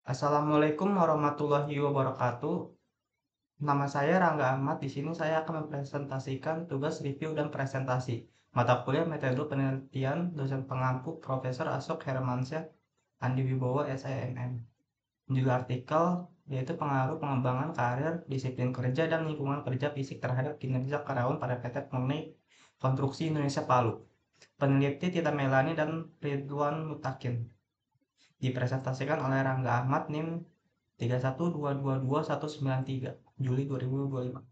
Assalamualaikum warahmatullahi wabarakatuh. Nama saya Rangga Ahmad. Di sini saya akan mempresentasikan tugas review dan presentasi mata kuliah metode penelitian dosen pengampu Profesor Ashok Hermansyah Andi Wibowo SIMM. Judul artikel yaitu pengaruh pengembangan karir, disiplin kerja, dan lingkungan kerja fisik terhadap kinerja karyawan pada PT Murni Konstruksi Indonesia Palu. Peneliti Tita Melani dan Ridwan Mutakin. Dipresentasikan oleh Rangga Ahmad NIM 312222193 Juli 2025.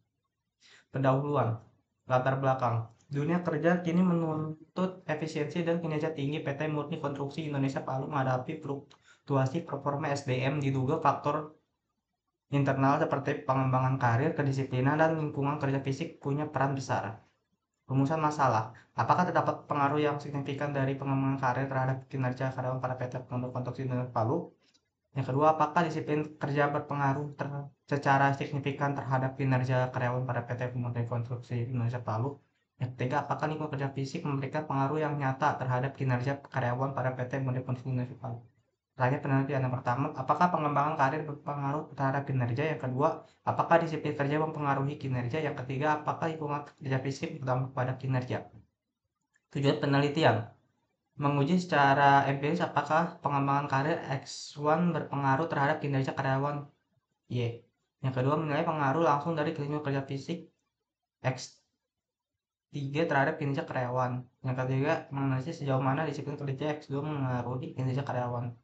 Pendahuluan. Latar belakang. Dunia kerja kini menuntut efisiensi dan kinerja tinggi. PT Murni Konstruksi Indonesia Palu menghadapi fluktuasi performa SDM. Diduga faktor internal seperti pengembangan karir, kedisiplinan, dan lingkungan kerja fisik punya peran besar. Rumusan masalah. Apakah terdapat pengaruh yang signifikan dari pengembangan karir terhadap kinerja karyawan pada PT Murni Konstruksi Indonesia Palu? Yang kedua, apakah disiplin kerja berpengaruh secara signifikan terhadap kinerja karyawan pada PT Murni Konstruksi Indonesia Palu? Yang ketiga, apakah lingkungan kerja fisik memberikan pengaruh yang nyata terhadap kinerja karyawan pada PT Murni Konstruksi Indonesia Palu? Terakhir, penelitian yang pertama, apakah pengembangan karir berpengaruh terhadap kinerja? Yang kedua, apakah disiplin kerja mempengaruhi kinerja? Yang ketiga, apakah lingkungan kerja fisik berdampak pada kinerja? Tujuan penelitian: menguji secara empiris apakah pengembangan karir X1 berpengaruh terhadap kinerja karyawan Y. Yang kedua, menilai pengaruh langsung dari lingkungan kerja fisik X3 terhadap kinerja karyawan. Yang ketiga, menganalisis sejauh mana disiplin kerja X2 mengaruhi kinerja karyawan.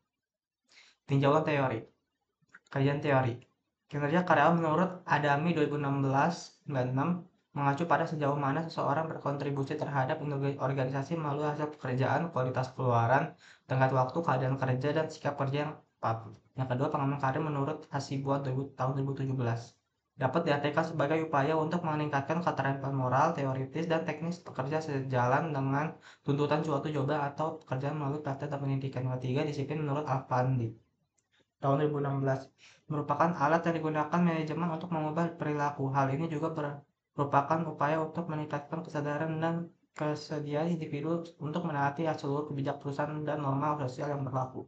Tinjauan teori. Kajian teori. Kinerja karyawan menurut Adami 2016-96 mengacu pada sejauh mana seseorang berkontribusi terhadap organisasi melalui hasil pekerjaan, kualitas keluaran, tenggat waktu, keadaan kerja, dan sikap kerja yang tepat. Yang kedua, pengembangan karir menurut Hasibuan tahun 2017 dapat diartikan sebagai upaya untuk meningkatkan keterampilan moral, teoritis, dan teknis pekerja sejalan dengan tuntutan suatu jabatan atau pekerjaan melalui praktek dan pendidikan. Yang ketiga, disiplin menurut Alfandi tahun 2016 merupakan alat yang digunakan manajemen untuk mengubah perilaku. Hal ini juga merupakan upaya untuk meningkatkan kesadaran dan kesediaan individu untuk menaati seluruh kebijakan perusahaan dan norma sosial yang berlaku.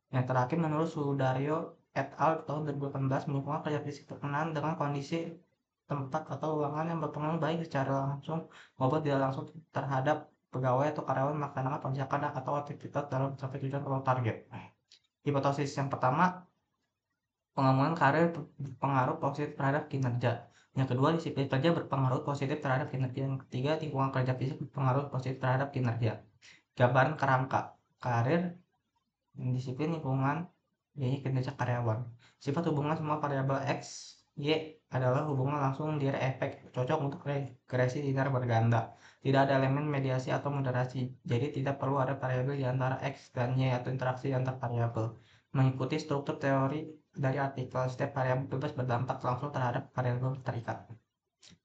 Yang terakhir, menurut Sudaryo et al. Tahun 2018, lingkungan kerja fisik berkenaan dengan kondisi tempat atau ruangan yang berpengaruh baik secara langsung maupun tidak langsung terhadap pegawai atau karyawan melaksanakan pekerjaan atau aktivitas dalam mencapai tujuan atau target. Hipotesis yang pertama, pengembangan karir berpengaruh positif terhadap kinerja. Yang kedua, disiplin kerja berpengaruh positif terhadap kinerja. Yang ketiga, lingkungan kerja fisik berpengaruh positif terhadap kinerja. Gambaran kerangka karir, disiplin, lingkungan, yaitu kinerja karyawan. Sifat hubungan semua variabel X, Y adalah hubungan langsung direct efek, cocok untuk regresi linear berganda. Tidak ada elemen mediasi atau moderasi, jadi tidak perlu ada variabel di antara X dan Y atau interaksi antar variabel. Mengikuti struktur teori dari artikel, setiap variabel bebas berdampak langsung terhadap variabel terikat.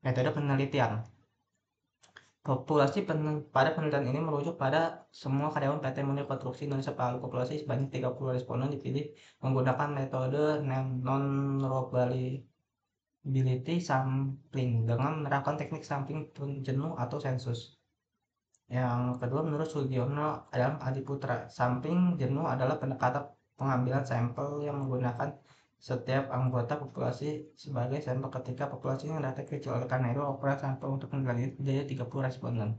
Metode penelitian. Populasi pada penelitian ini merujuk pada semua karyawan PT Murni Konstruksi Indonesia Palu. Populasi sebanyak 30 responden dipilih menggunakan metode non-robability sampling dengan menerapkan teknik sampling jenuh atau sensus. Yang kedua, menurut Sugiono Adam Adiputra, sampling jenuh adalah pendekatan pengambilan sampel yang menggunakan setiap anggota populasi sebagai sampel ketika populasinya relatif kecil. Oleh karena itu, ukuran sampel untuk penilaian jadi 30 responden.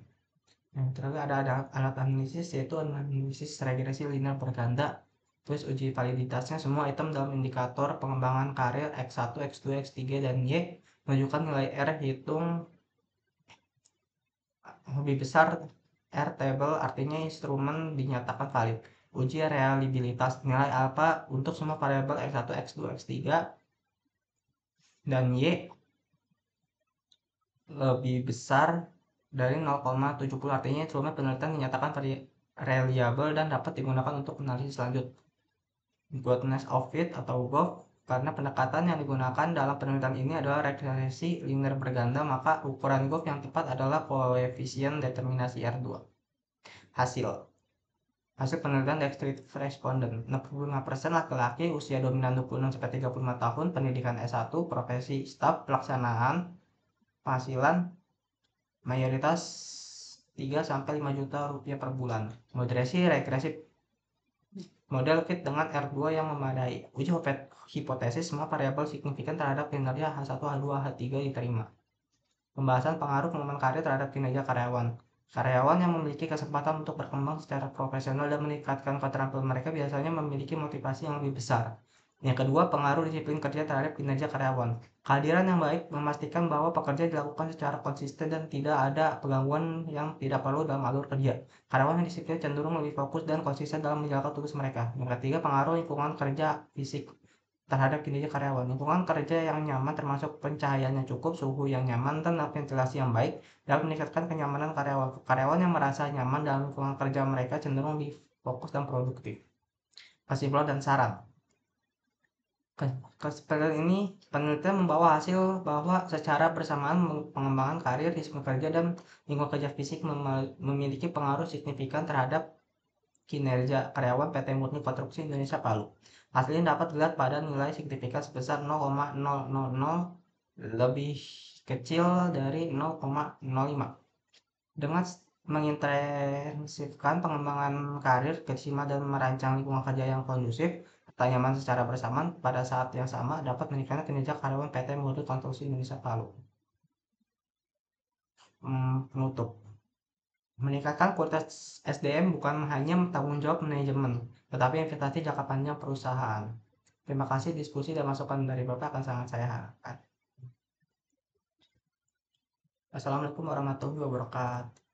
Yang terakhir, ada alat analisis, yaitu analisis regresi linear berganda. Terus uji validitasnya, semua item dalam indikator pengembangan karir X1, X2, X3, dan Y menunjukkan nilai R hitung lebih besar R table, artinya instrumen dinyatakan valid. Uji reliabilitas, nilai alpha untuk semua variabel X1, X2, X3, dan Y lebih besar dari 0,70, artinya instrumen penelitian dinyatakan reliable dan dapat digunakan untuk analisis lanjut. Godness of fit atau GOF, karena pendekatan yang digunakan dalam penelitian ini adalah regresi linear berganda, maka ukuran GOF yang tepat adalah koefisien determinasi R2. Hasil penelitian dexterity responden, 65% laki-laki usia dominan 26-35 tahun, pendidikan S1, profesi staf pelaksanaan, penghasilan mayoritas 3-5 juta rupiah per bulan. Moderasi regresi model fit dengan R2 yang memadai. Uji hipotesis semua variabel signifikan terhadap kinerja H1, H2, H3 diterima. Pembahasan pengaruh pengembangan karir terhadap kinerja karyawan. Karyawan yang memiliki kesempatan untuk berkembang secara profesional dan meningkatkan keterampilan mereka biasanya memiliki motivasi yang lebih besar. Yang kedua, pengaruh disiplin kerja terhadap kinerja karyawan. Kehadiran yang baik memastikan bahwa pekerja dilakukan secara konsisten dan tidak ada penggangguan yang tidak perlu dalam alur kerja. Karyawan yang disiplin cenderung lebih fokus dan konsisten dalam menjalankan tugas mereka. Yang ketiga, pengaruh lingkungan kerja fisik terhadap kinerja karyawan. Lingkungan kerja yang nyaman termasuk pencahayaan yang cukup, suhu yang nyaman, dan ventilasi yang baik dapat meningkatkan kenyamanan karyawan. Karyawan yang merasa nyaman dalam lingkungan kerja mereka cenderung lebih fokus dan produktif. Kesimpulan dan saran. Kesimpulan ini, penelitian membawa hasil bahwa secara bersamaan pengembangan karir, risiko kerja, dan lingkungan kerja fisik memiliki pengaruh signifikan terhadap kinerja karyawan PT Murni Konstruksi Indonesia Palu. Hasil ini dapat dilihat pada nilai signifikan sebesar 0,000 lebih kecil dari 0,05. Dengan mengintensifkan pengembangan karir, kebersihan dan merancang lingkungan kerja yang kondusif, serta nyaman secara bersamaan pada saat yang sama dapat meningkatkan kinerja karyawan PT Murni Konstruksi Indonesia Palu. Penutup. Meningkatkan kualitas SDM bukan hanya tanggung jawab manajemen, tetapi investasi jangka panjang perusahaan. Terima kasih, diskusi dan masukan dari Bapak akan sangat saya harapkan. Assalamualaikum warahmatullahi wabarakatuh.